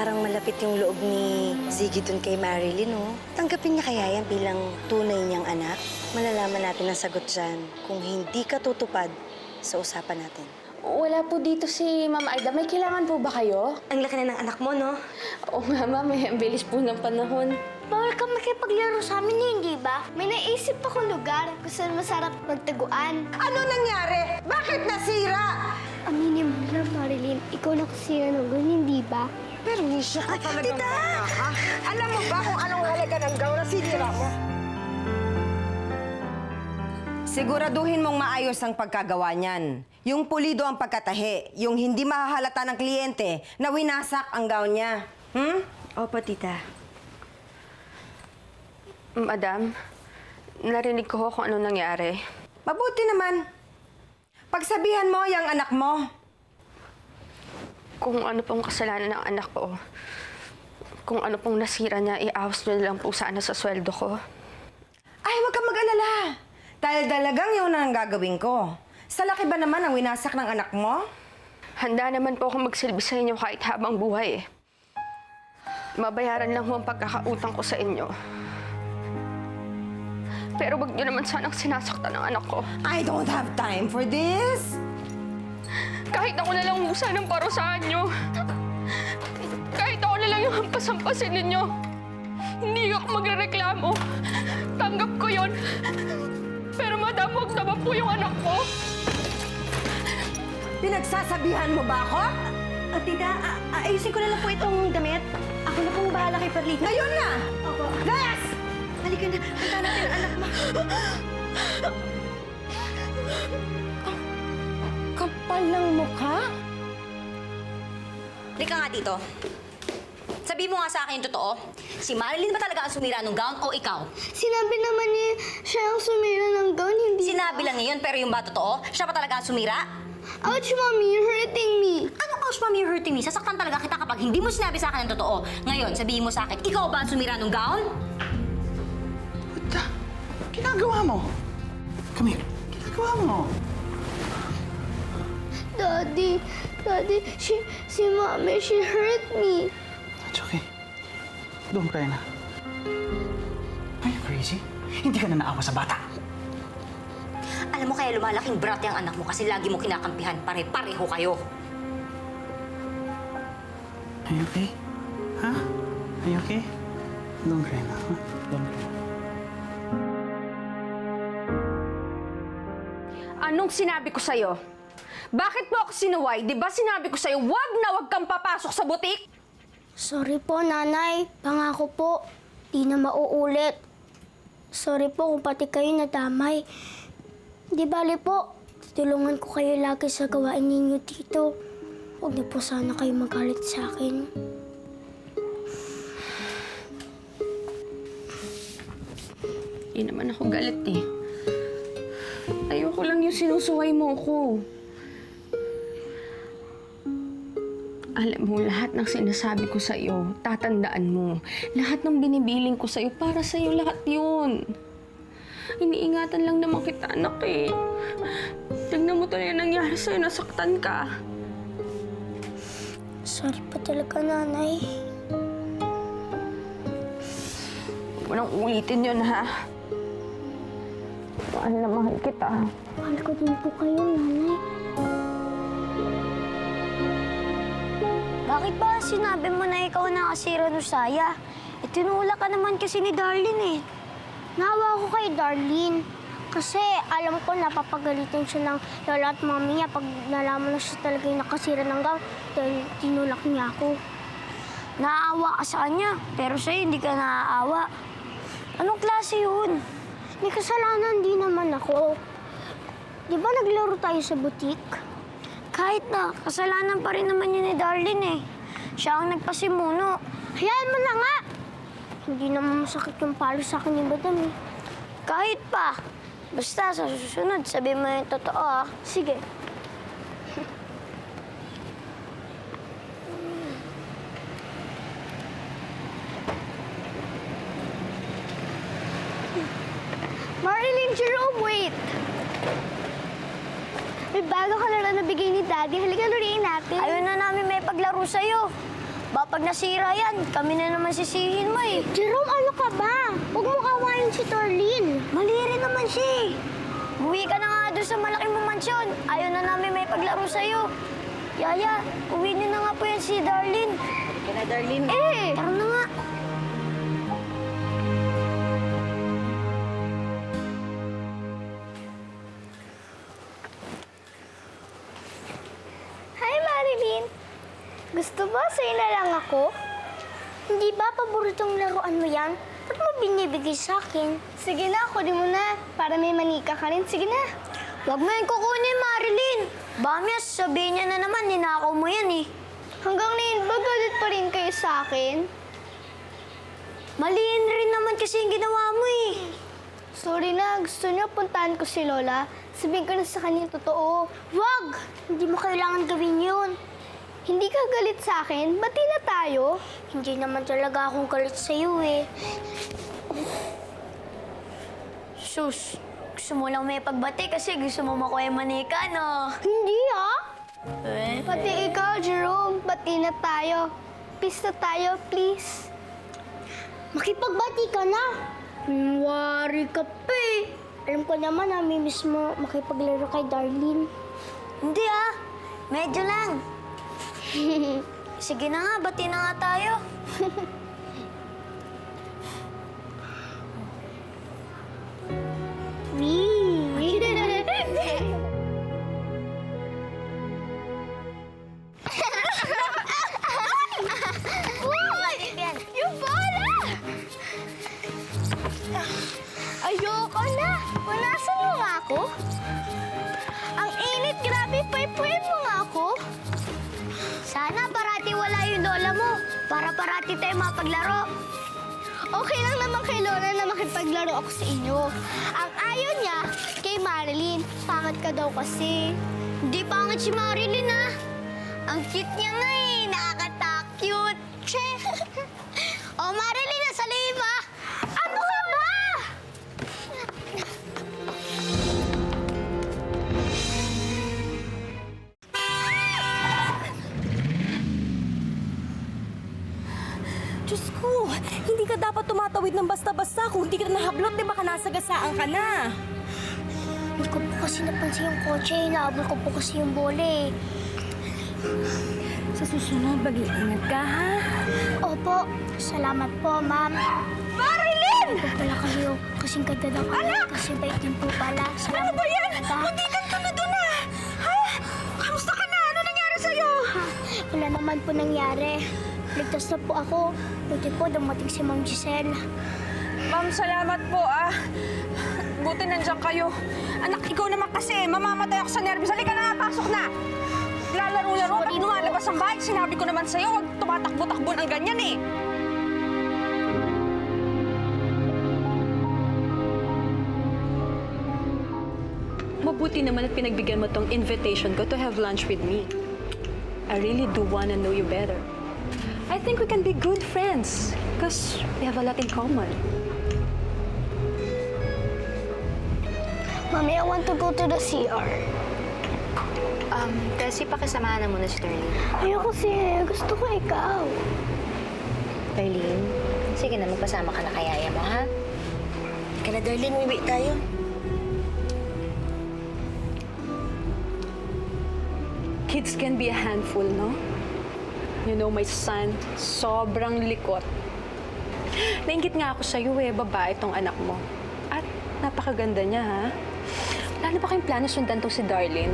Parang malapit yung loob ni Ziggy dun kay Marilyn, oh. Tanggapin niya kaya yan bilang tunay niyang anak? Malalaman natin ang sagot dyan kung hindi ka tutupad sa usapan natin. Wala po dito si Ma'am Aida. May kailangan po ba kayo? Ang laki na ng anak mo, no? Oo nga, Ma'am. Ang bilis po ng panahon. Bawal ka makipaglaro sa amin, hindi ba? May naisip akong lugar kung saan masarap magtaguan. Ano nangyari? Bakit nasira? Aminin mo na, Marilyn, ikaw nakasira ng gown, hindi ba? Pero Nisha ka talagang bata, ha? Alam mo ba kung anong halaga ng gown na sinira mo? Siguraduhin mong maayos ang pagkagawa niyan. Yung pulido ang pagkatahi, yung hindi mahahalata ng kliyente na winasak ang gown niya. Opo, tita. Madam, narinig ko kung ano nangyari. Mabuti naman. Pagsabihan mo yung anak mo. Kung ano pong kasalanan ng anak ko, kung ano pong nasira niya, iawas niyo na lang po sana sa sweldo ko. Ay, huwag kang mag-alala. Dahil talagang yun ang gagawin ko. Sa laki ba naman ang winasak ng anak mo? Handa naman po ako magsilbi sa inyo kahit habang buhay. Mabayaran lang ho ang pagkakautang ko sa inyo. Pero wag niyo naman sanang sinasaktan ang anak ko. I don't have time for this. Kahit ako na lang musa ng parusahan niyo. Kahit ako na lang yung hampas-hampasin ninyo. Hindi ako magrereklamo. Tanggap ko yon. Pero madam, wag naman po yung anak ko. Pinagsasabihan mo ba ako? Tita, ayusin ko na lang po itong damit. Ako na pong bahala kay Perlita. Ngayon na! Opo. Layas! Halika na. Punta natin ang anak mo. Kapal ng mukha? Halika nga dito. Sabi mo nga sa akin yung totoo. Si Marilyn ba talaga ang sumira ng gown o ikaw? Sinabi naman niya siya ang sumira ng gown, hindi Sinabi lang niya yun, pero yung ba totoo? Siya ba talaga ang sumira? Ouch, Mommy, you're hurting me. Anong ouch, Mami, you're hurting me? Sasaktan talaga kita kapag hindi mo sinabi sa akin ang totoo. Ngayon, sabihin mo sa akin, ikaw ba ang sumira ng gown? What the? Ginagawa mo? Come here. Ginagawa mo? Daddy, si Mommy, she hurt me. It's okay. Don't cry na. Are you crazy? Hindi ka na naawa sa bata. Alam mo kaya lumalaking brat yung anak mo kasi lagi mo kinakampihan. Pare-pareho kayo. Are you okay? Ha? Are you okay? Don't cry na, ha? Don't cry. Anong sinabi ko sa'yo? Bakit mo ako sinuway? Di ba sinabi ko sa'yo, wag na wag kang papasok sa butik? Sorry po, Nanay. Pangako po, di na mauulit. Sorry po kung pati kayo nadamay. Di bali po, tutulungan ko kayo lagi sa gawain ninyo dito. Huwag na po sana kayo magalit sa akin. Hindi naman ako galit eh. Ayoko lang yung sinusuway mo ko. Alam mo, lahat ng sinasabi ko sa'yo, tatandaan mo. Lahat ng binibiling ko sa'yo, para sa'yo lahat yun. Iniingatan lang naman kita, anak eh. Tignan mo to na yung nangyari sa'yo, nasaktan ka. Sorry po talaga, Nanay. Huwag mo nang ulitin yun, ha? Mahal na mahal kita. Mahal ko din po kayo, Nanay. Bakit ba sinabi mo na ikaw nakasira ng saya? Itinulak ka naman kasi ni Darlene eh. Nawa ko kay Darlene. Kasi alam ko napapagalitan siya ng lola at mami niya pag nalaman na siya talaga yung nakasira ng gown dahil tinulak niya ako. Naaawa ka sa kanya, pero sa'yo hindi ka naaawa. Anong klase yun? May kasalanan din naman ako. Di ba naglaro tayo sa butik? Kahit na, kasalanan pa rin naman yun ni Darlene eh. Siya ang nagpasimuno. Hayaan mo na nga! Hindi naman masakit yung palo sa akin ni Madam eh. Kahit pa. Basta sa susunod, sabihin mo yung totoo ah. Sige. Marilyn Jerome, wait! May bago ka na nabigay ni Daddy. Halika, luruin natin. Ayaw na namin may paglaro sa'yo. Baka pag nasira yan, kami na naman sisihin mo eh. Jerome, ano ka ba? Huwag mo kawain si Darlene. Mali rin naman siya eh. Uwi ka na nga doon sa malaking mansyon. Ayaw na namin may paglaro sa'yo. Yaya, uwi niyo na nga po yan si Darlene. Kaya na, Darlene. Tara na nga. Hi, Marilyn. Gusto ba sa'yo na lang ako? Hindi ba paboritong laruan mo yan? Ba't mo binibigay sa akin? Sige na, kunin mo na. Para may manika ka rin. Sige na. Huwag mo yung kukunin, Marilyn. Baka sabihin niya na naman, ninakaw mo yan eh. Hanggang ngayon, ba galit pa rin kayo sa akin? Maliin rin naman kasi yung ginawa mo eh. Sorry na, gusto niyo puntahan ko si Lola. Sabihin ko na sa kanya yung totoo. Wag! Hindi mo kailangan gawin yun. Hindi ka galit sa akin? Bati na tayo? Hindi naman talaga akong galit sa'yo eh. Sus, gusto mo lang may pagbati kasi gusto mo makuha yung manika, no? Hindi ah! Pati ikaw, Jerome, bati na tayo. Peace na tayo, please. Makipagbati ka na. Wari ka pa eh. Alam ko naman na miss mo makipaglaro kay Darlene. Hindi ah, medyo lang. Sige na nga, bati na nga tayo. Yung bola! Ayoko na! Punasan mo nga ako. Ang init, grabe, pay-puyin mo nga ako. Sana parati wala yung lola mo, para parati tayo mapaglaro. Okay lang naman kay Lola na makipaglaro ako sa inyo. Ang ayaw niya, kay Marilyn, pangit ka daw kasi. Hindi pangit si Marilyn, ah. Ang cute niya nga eh, nakakata-cute. Che! Oh, Marilyn, nasa lima. Ano ka ba? Diyos ko, hindi ka dapat tumatawid ng basta-basta. Kung hindi ka nahablot, di ba ka nasagasaan ka na? Hindi ko po kasi napansin yung kotse. Inaabol ko po kasi yung bola eh. Sa susunod, mag-iingat ka, ha? Opo, salamat po, ma'am. Marilyn! Ito pala kayo. Kasing ganda daw kami. Kasi bait din po pala. Salamat Ano ba yan? po. Muntikan ka na doon, ha? Ha? Kamusta ka na? Ano nangyari sa'yo? Wala naman po nangyari. Ligtas na po ako. Buti po dumating si Ma'am Giselle. Ma'am, salamat po, ah. Buti nandiyan kayo. Anak, ikaw naman kasi. Mamamatay ako sa nervyos. Halika na, pasok na. Lalaro-laro, ba't lumalabas ang bahay? Sinabi ko naman sa'yo, huwag tumatakbo-takbo ng ganyan eh. Mabuti naman at pinagbigyan mo tong invitation ko to have lunch with me. I really do wanna know you better. I think we can be good friends because we have a lot in common. Mami, I want to go to the CR. Kasi pakisamahan na muna si Darlene. Ayoko kasi. Gusto ko ikaw. Darlene, sige na, magpasama ka na kay yaya mo, ha? Kaya na, Darlene, uwi tayo. Kids can be a handful, no? You know, my son, sobrang likot. Nainggit nga ako sa'yo eh, babae tong anak mo. At napakaganda niya, ha? Wala na ba kayong plano sundan tong si Darlene?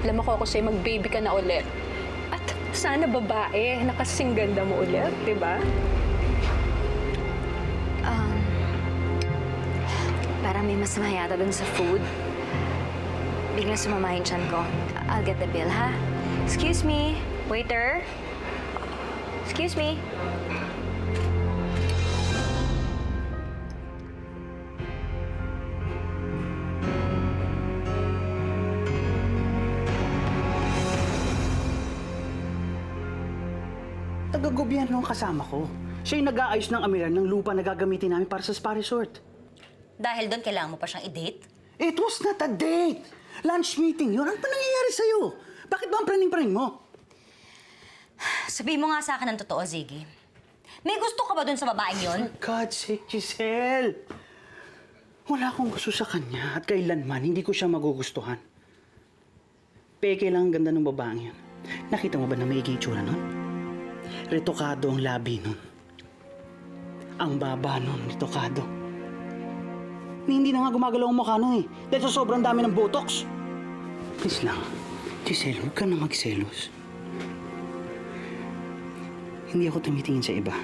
Alam ako sa'yo, mag-baby ka na ulit. At sana babae, nakasing ganda mo ulit, di ba? Parang may masama yata dun sa food. Biglang sumama yung tiyan ko. I'll get the bill, ha? Excuse me, waiter. Excuse me. Taga-gobyerno ang kasama ko. Siya yung nag-aayos ng amiran ng lupa na gagamitin namin para sa spa resort. Dahil doon, kailangan mo pa siyang i-date? It was not a date! Lunch meeting yun. Ano pa nangyayari sa'yo? Bakit ba ang praning-praning mo? Sabihin mo nga sa akin ng totoo, Ziggy. May gusto ka ba dun sa babaeng yon? For God's sake, Giselle! Wala akong gusto sa kanya at kailanman hindi ko siya magugustuhan. Peke lang ang ganda ng babaeng yan. Nakita mo ba na may itsura nun? Retokado ang labi nun. Ang baba nun, retokado. Hindi na nga gumagalaw ang mukha nun eh. Dahil sa sobrang dami ng botox. Please lang, Giselle, huwag ka na magselos. Hindi ako tumitingin sa iba.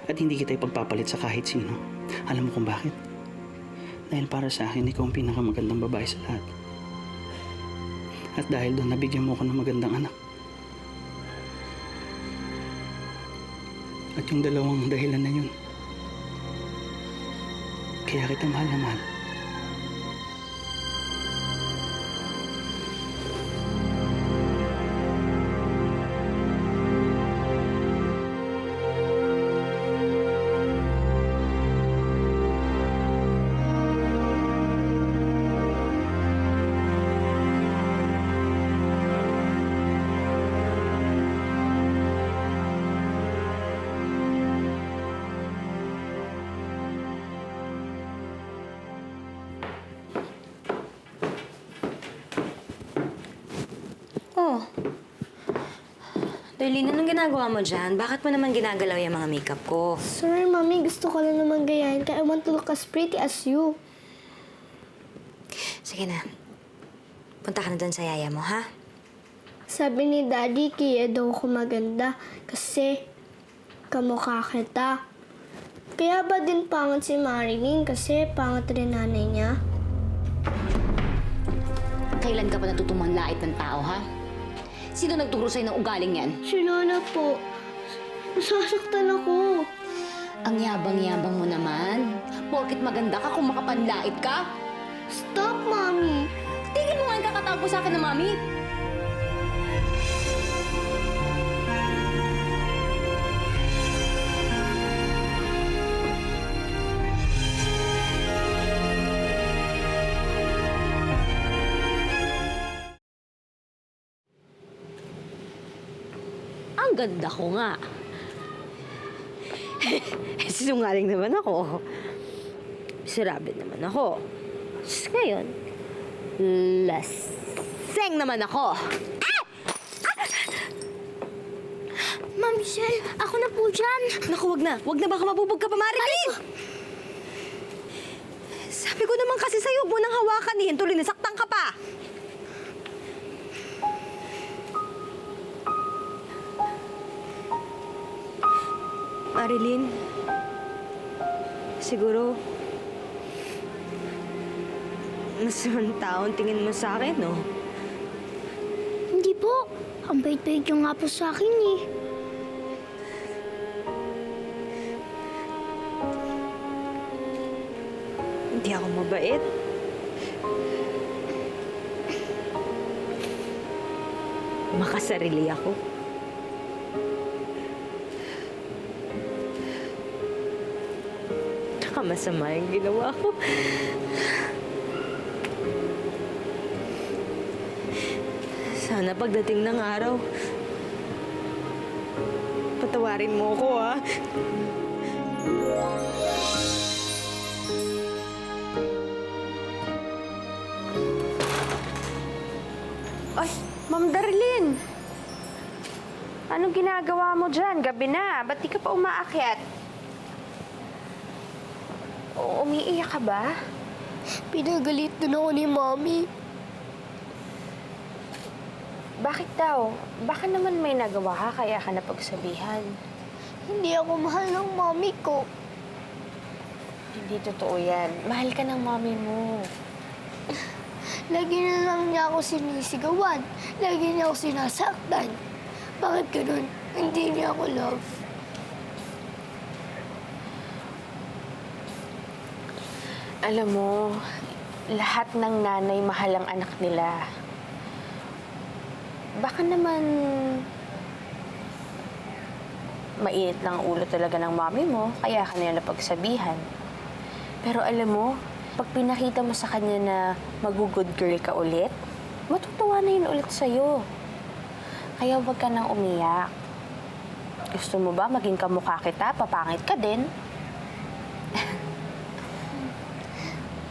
At hindi kita ipagpapalit sa kahit sino. Alam mo kung bakit? Dahil para sa akin, ikaw ang pinakamagandang babae sa lahat. At dahil doon, nabigyan mo ako ng magandang anak. At yung dalawang dahilan na yun, kaya kita mahal na mahal. Oh. Darlene, anong ginagawa mo dyan? Bakit mo naman ginagalaw yung mga makeup ko? Sorry, Mami. Gusto ko lang naman gayahin kaya I want to look as pretty as you. Sige na. Punta ka na dun sa yaya mo, ha? Sabi ni Daddy, kaya daw ako maganda kasi kamukha kita. Kaya ba din pangat si Marilyn kasi pangat rin nanay niya? Kailan ka pa natutumang lait ng tao, ha? Sino nagturo sa'yo ng ugaling yan? Si Lola po. Nasasaktan ako. Ang yabang-yabang mo naman. Porkit maganda ka kung makapanlait ka. Stop, Mami. Tingin mo nga yung kakatawag mo sa akin na mami. Ang ganda ko nga. Sinungaling naman ako. Miserable naman ako. Just ngayon, laseng naman ako. Ma'am Michelle, ako na po dyan. Naku, wag na. Wag na, baka mabubog ka pa, Marilyn! Sabi ko naman kasi sa'yo, mo nang hawakan eh. Tuloy, nasaktan ka pa. Marilyn, siguro, masamang taon tingin mo sa akin, no? Hindi po. Ang bait-bait yung nga po sa akin eh. Hindi ako mabait. Makasarili ako. Tsaka masama yung ginawa ko. Sana pagdating ng araw, patawarin mo ako, ha? Ay, Ma'am Darlene! Anong ginagawa mo dyan? Gabi na. Ba't di ka pa umaakyat? Umiiyak ka ba? Pinagalit na ako ni Mommy. Bakit daw? Baka naman may nagawa ka kaya ka napagsabihan. Hindi ako mahal ng Mommy ko. Hindi totoo yan. Mahal ka ng mommy mo. Lagi na lang niya ako sinisigawan. Lagi niya ako sinasaktan. Bakit ganun? Hindi niya ako love. Alam mo, lahat ng nanay mahal ang anak nila. Baka naman mainit lang ang ulo talaga ng mami mo, kaya ka na napagsabihan. Pero alam mo, pag pinakita mo sa kanya na mag-good girl ka ulit, matutuwa na yun ulit sa'yo. Kaya huwag ka nang umiyak. Gusto mo ba maging kamukha kita? Papangit ka din.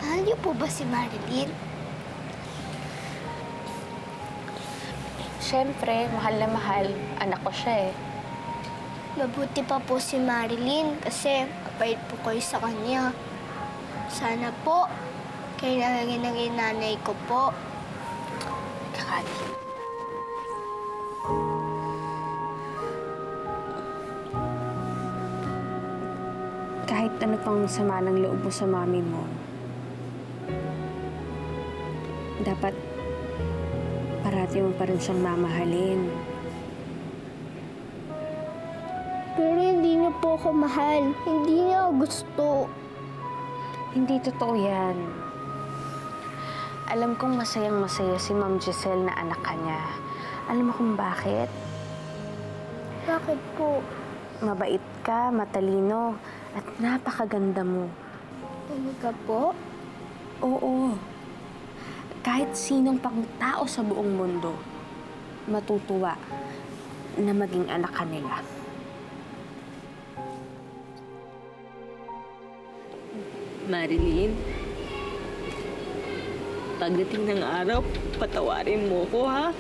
Mahal niyo po ba si Marilyn? Siyempre, mahal na mahal. Anak ko siya eh. Mabuti pa po si Marilyn kasi mabait po kayo sa kanya. Sana po, kailangan ng nanay ko po. Kakali. Kahit ano pang sama ng loob mo sa mami mo, dapat parati mo pa rin siyang mamahalin. Pero hindi niyo po ako mahal. Hindi niya ako gusto. Hindi totoo yan. Alam kong masayang-masaya si Ma'am Giselle na anak ka niya. Alam mo kung bakit? Bakit po? Mabait ka, matalino, at napakaganda mo. Talaga po? Oo. Kahit sinong pang tao sa buong mundo, matutuwa na maging anak ka nila. Marilyn, pagdating ng araw, patawarin mo ko, ha?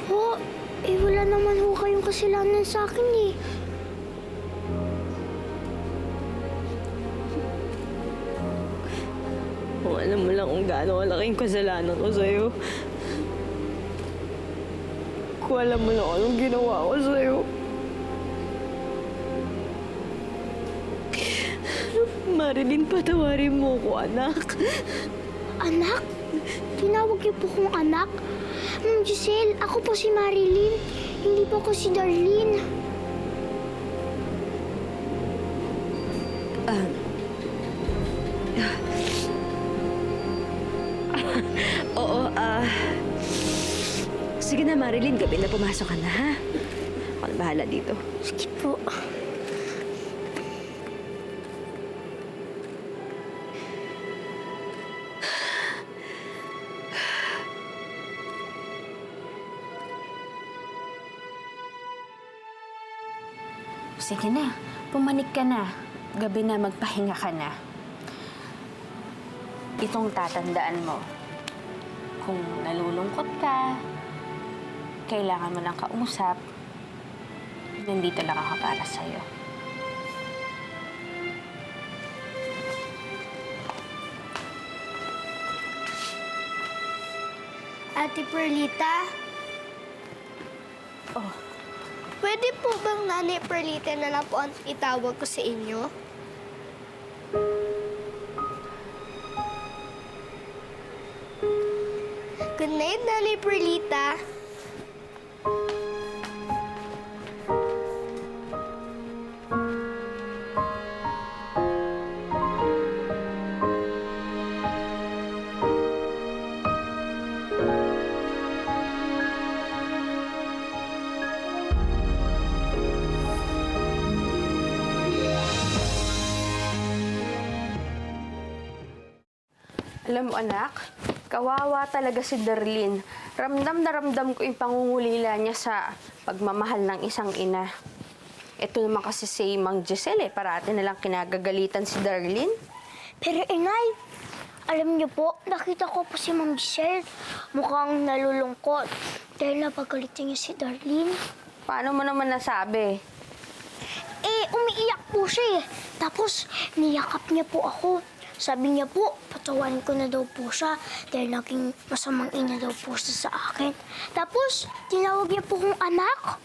Po, wala naman ho kayong kasalanan sa akin eh. Kung alam mo lang kung gaano kalaking kasalanan ko sa'yo. Kung alam mo lang anong ginawa ko sa'yo. Marilyn, patawarin mo ko, anak. Anak? Tinawag niyo po kong anak? Ma'am Giselle, ako po si Marilyn. Hindi po ako si Darlene. Oo, sige na, Marilyn. Gabi na, pumasok ka na, ha? Ako na bahala dito. Sige po. Sige na, pumanik ka na. Gabi na, magpahinga ka na. Itong tatandaan mo. Kung nalulungkot ka, kailangan mo lang kausap, nandito lang ako para sa'yo. Ate Perlita? Oh. Pwede po bang Nanay Perlita na lang po ang itawag ko sa inyo? Good night, Nanay Perlita. Alam mo, anak, kawawa talaga si Darlene. Ramdam na ramdam ko yung pangungulila niya sa pagmamahal ng isang ina. Ito naman kasi si Mang Giselle, parati nalang kinagagalitan si Darlene. Pero inay, alam niyo po, nakita ko po si Ma'am Giselle. Mukhang nalulungkot dahil napagalitan niya si Darlene. Paano mo naman nasabi? Umiiyak po siya eh. Tapos, niyakap niya po ako. Sabi niya po, patawarin ko na daw po siya dahil naging masamang ina daw po siya sa akin. Tapos, tinawag niya po kong anak.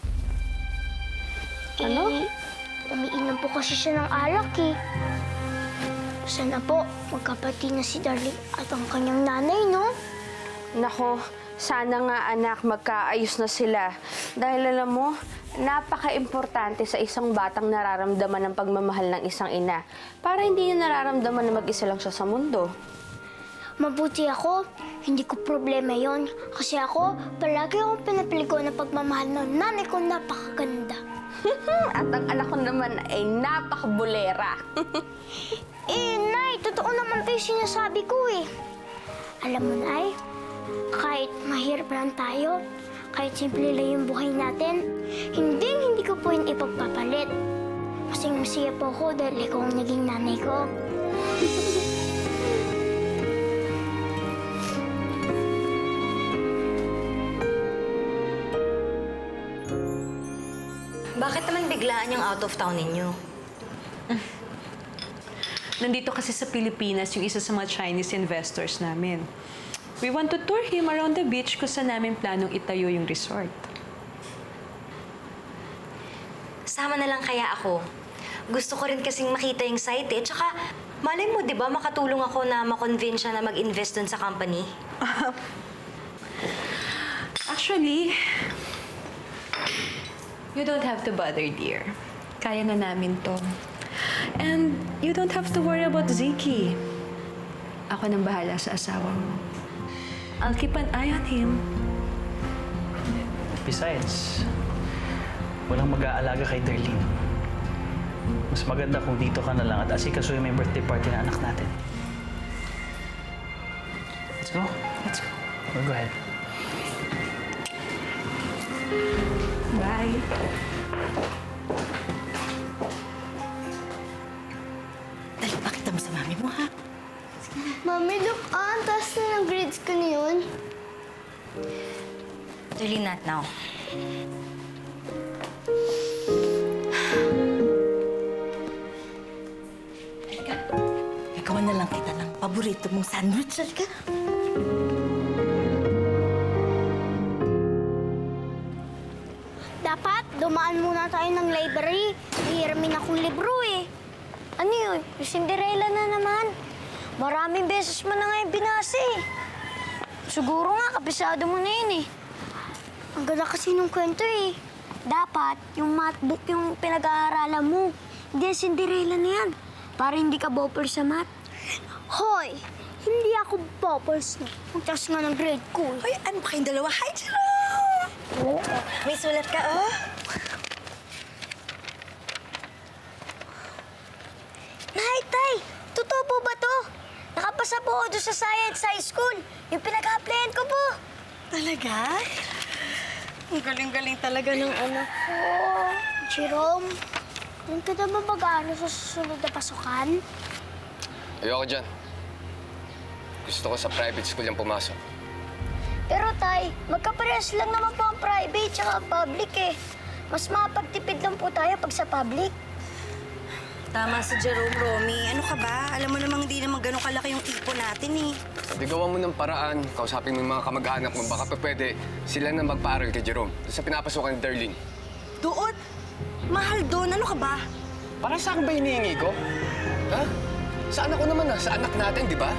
Ano? Umiinom po kasi siya ng alak eh. Sana po, magkapatid na si Darlene at ang kanyang nanay, no? Nako, sana nga anak, magkaayos na sila. Dahil alam mo, napaka-importante sa isang batang nararamdaman ng pagmamahal ng isang ina para hindi niya nararamdaman na mag-isa lang siya sa mundo. Mabuti ako, hindi ko problema yon. Kasi ako, palagi akong pinapiligo ng pagmamahal ng nanay ko napakaganda. At ang anak ko naman ay napaka-bulera. Nay, totoo naman ito yung sinasabi ko eh. Alam mo, Nay, kahit mahirap lang tayo, kahit simple lang yung buhay natin, hindi hindi ko po yun ipagpapalit. Masaya po ako dahil ikaw ang naging nanay ko. Bakit naman biglaan yung out of town ninyo? Nandito kasi sa Pilipinas yung isa sa mga Chinese investors namin. We want to tour him around the beach kung saan namin planong itayo yung resort. Sama na lang kaya ako. Gusto ko rin kasing makita yung site eh. Tsaka, malay mo, di ba, makatulong ako na makonvince siya na mag-invest dun sa company? Actually, you don't have to bother, dear. Kaya na namin to. And you don't have to worry about Ziki. Ako nang bahala sa asawa mo. I'll keep an eye on him. Besides, walang mag-aalaga kay Darlene. Mas maganda kung dito ka na lang at asikasuhin mo yung birthday party ng anak natin. Let's go. Let's go. Go ahead. Bye. Dali, pakita mo sa mami mo, ha? Mami, look, ang taas na ng grades ko na yun. Really not now. Ikaw na lang kita ng paborito mong sandwich. Halika. Dapat dumaan muna tayo ng library. Hihiramin akong libro eh. Ano yun? Yung Cinderella na naman. Maraming beses mo na nga yung binasa eh. Siguro nga, kabisado mo na yun eh. Ang ganda kasi nung kwento eh. Dapat, yung math book yung pinag-aaralan mo. Hindi yung Cinderella na yan. Para hindi ka bopper sa math. Hoy! Hindi ako boppers na. Ang taas nga ng grade ko eh. Hoy, ano ba kayong dalawa? Hi, Jerome! May sulat ka, oh. Nay, Tay! Totoo po ba to? Nakapasa po ako doon sa Science High School. Yung pinag-applyan ko po. Talaga? Ang galing-galing talaga ng anak. Oh, Jerome, doon ka na ba mag-aaral sa susunod na pasukan? Ayoko dyan. Gusto ko sa private school yung pumasok. Pero Tay, magkaparehas lang naman po ang private tsaka ang public eh. Mas mapagtipid lang po tayo pag sa public. Tama si Jerome, Romy. Ano ka ba? Alam mo namang hindi naman ganun kalaki yung ipon natin eh. Sabi, gawa mo ng paraan. Kausapin mo yung mga kamag-anak mo. Baka pa pwede sila na magpaaral kay Jerome. Doon sa pinapasukan ni Darlene. Doon? Mahal doon. Ano ka ba? Para sa akin ba hinihingi ko? Ha? Sa anak ko naman na. Sa anak natin, di ba?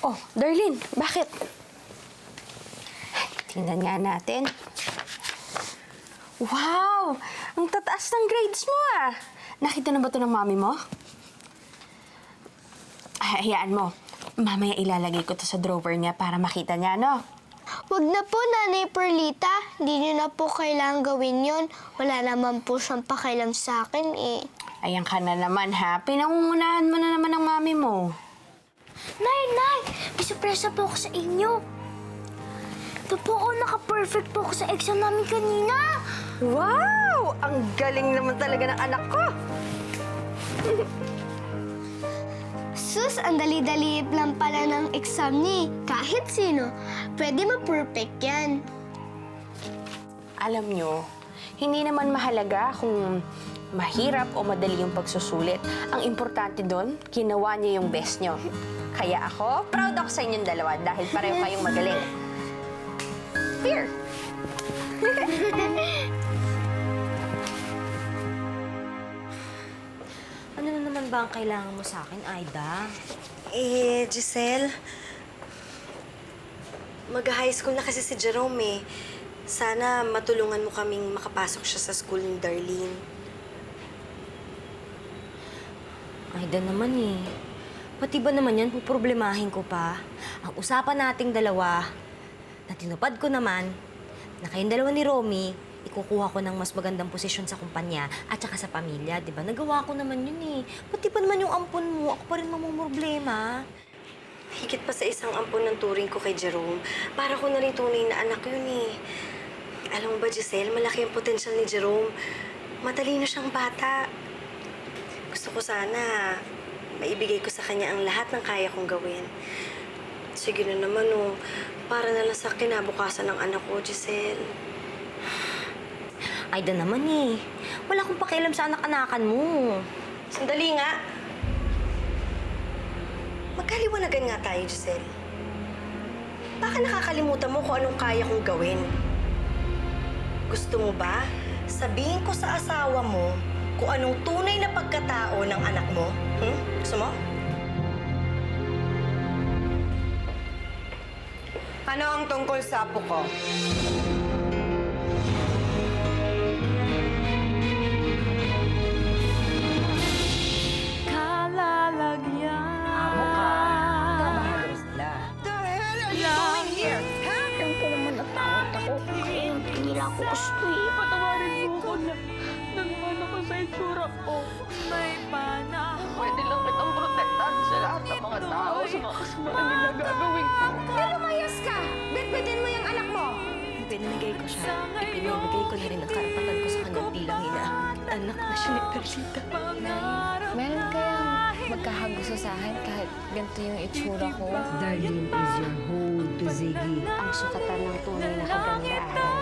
Oh, Darlene, bakit? Tingnan nga natin. Wow! Ang tataas ng grades mo ah! Nakita na ba ito ng mami mo? Ay, hayaan mo. Mamaya ilalagay ko to sa drawer niya para makita niya, no? Wag na po, Nanay Perlita. Hindi niyo na po kailangan gawin yon. Wala naman po siyang pakialam sa akin eh. Ayan ka na naman, ha? Pinangungunahan mo na naman ng mami mo. Nay! May surpresa po ako sa inyo. Ito po ako, naka-perfect po ako sa exam namin kanina. Wow! Ang galing naman talaga ng anak ko! Sus, ang dali-dali lang pala ng exam ni. Kahit sino, pwede ma-perfect yan. Alam nyo, hindi naman mahalaga kung mahirap o madali yung pagsusulit. Ang importante doon, ginawa niyo yung best nyo. Kaya ako, proud ako sa inyong dalawa dahil pareho kayong magaling. Here! Ano na naman ba ang kailangan mo sa akin, Aida? Giselle, mag-high school na kasi si Jerome eh. Sana matulungan mo kaming makapasok siya sa school ni Darlene. Aida naman eh. Pati ba naman yan, puproblemahin ko pa? Ang usapan nating dalawa, na tinupad ko naman, na kayong dalawa ni Romy, ikukuha ko ng mas magandang posisyon sa kumpanya at saka sa pamilya, di ba? Nagawa ko naman yun eh. Pati pa naman yung ampon mo, ako pa rin mamumroblema. Higit pa sa isang ampon ng turing ko kay Jerome, para ko na rin tunay na anak yun eh. Alam mo ba, Giselle, malaki ang potensyal ni Jerome. Matalino siyang bata. Gusto ko sana maibigay ko sa kanya ang lahat ng kaya kong gawin. Sige na naman, oh. Para na lang sa kinabukasan ng anak ko, Giselle. Aida naman eh. Wala akong pakialam sa anak-anakan mo. Sandali nga. Magkaliwanagan nga tayo, Giselle. Baka nakakalimutan mo kung anong kaya kong gawin. Gusto mo ba sabihin ko sa asawa mo kung anong tunay na pagkatao ng anak mo? Gusto mo? Ano ang tungkol sa apo ko? Siyempre naman natakot ako. Kaya hindi nila ako gusto eh. Patawarin mo ko na nagmana ko sa itsura ko. Pwede lang kitang protektahan sa lahat ng mga tao sa mga kasamaan nila gagawin ko. Lumayas ka! Bitbitin mo yung anak mo! Pinamigay ko siya. Ipinamigay ko na rin ang karapatan ko sa kanya bilang ina. Anak na siya ni Perlita. Meron kayang magkakagusto sa akin kahit ganito yung itsura ko? Darlene is your whole to Ziggy. Ang sukatan ng tunay na kagandahan.